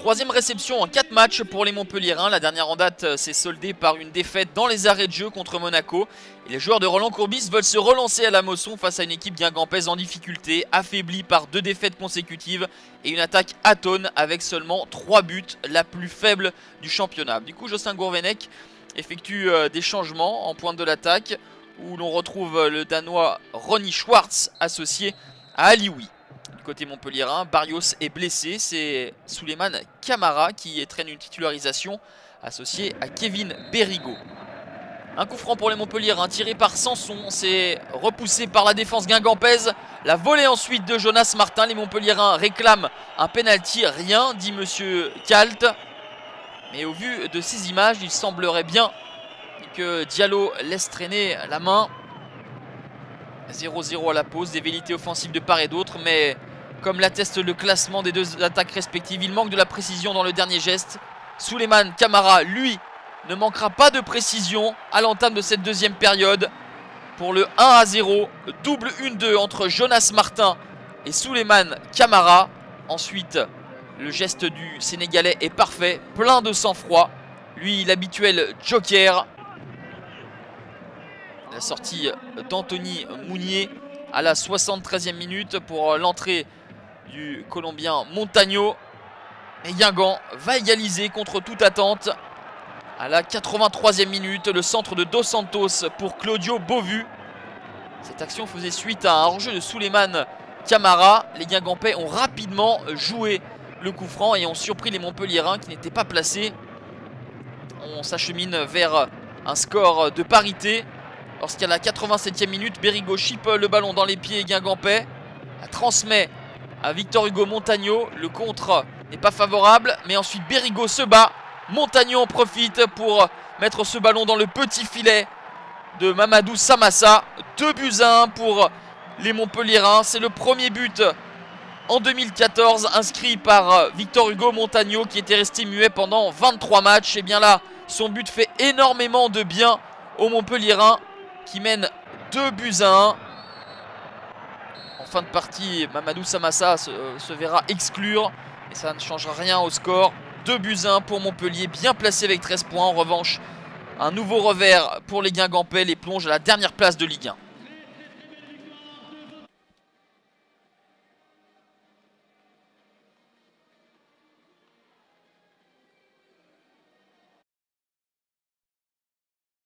Troisième réception en 4 matchs pour les Montpelliérains. La dernière en date s'est soldée par une défaite dans les arrêts de jeu contre Monaco. Et les joueurs de Roland Courbis veulent se relancer à la Mosson face à une équipe guingampaise en difficulté, affaiblie par 2 défaites consécutives et une attaque atone avec seulement 3 buts, la plus faible du championnat. Du coup, Jocelyn Gourvenec effectue des changements en pointe de l'attaque où l'on retrouve le Danois Ronny Schwartz associé à Alioui. Côté Montpelliérain, Barrios est blessé, c'est Souleymane Camara qui traîne une titularisation associée à Kevin Berigo. Un coup franc pour les Montpelliérains tiré par Sanson, c'est repoussé par la défense guingampaise. La volée ensuite de Jonas Martin, les Montpelliérains réclament un penalty, rien dit monsieur Kalt. Mais au vu de ces images, il semblerait bien que Diallo laisse traîner la main. 0-0 à la pause, des velléités offensives de part et d'autre, mais comme l'atteste le classement des 2 attaques respectives, il manque de la précision dans le dernier geste. Souleymane Camara, lui, ne manquera pas de précision à l'entame de cette deuxième période pour le 1-0, double 1-2 entre Jonas Martin et Souleymane Camara. Ensuite, le geste du Sénégalais est parfait, plein de sang-froid. Lui, l'habituel joker. La sortie d'Anthony Mounier à la 73e minute pour l'entrée du Colombien Montagno. Et Guingamp va égaliser contre toute attente à la 83e minute. Le centre de Dos Santos pour Claudio Beauvu. Cette action faisait suite à un hors-jeu de Souleymane Camara. Les Guingampais ont rapidement joué le coup franc et ont surpris les Montpelliérains qui n'étaient pas placés. On s'achemine vers un score de parité. Lorsqu'à la 87e minute, Berigo chipe le ballon dans les pieds guingampais. La transmet à Victor Hugo Montagno. Le contre n'est pas favorable, mais ensuite Berigo se bat. Montagno en profite pour mettre ce ballon dans le petit filet de Mamadou Samassa. 2-1 pour les Montpelliérains. C'est le premier but en 2014 inscrit par Victor Hugo Montagno qui était resté muet pendant 23 matchs. Et bien là, son but fait énormément de bien aux Montpelliérains qui mène 2-1. En fin de partie, Mamadou Samassa se verra exclure et ça ne changera rien au score. 2-1 pour Montpellier, bien placé avec 13 points. En revanche, un nouveau revers pour les Guingampais les plonge à la dernière place de Ligue 1.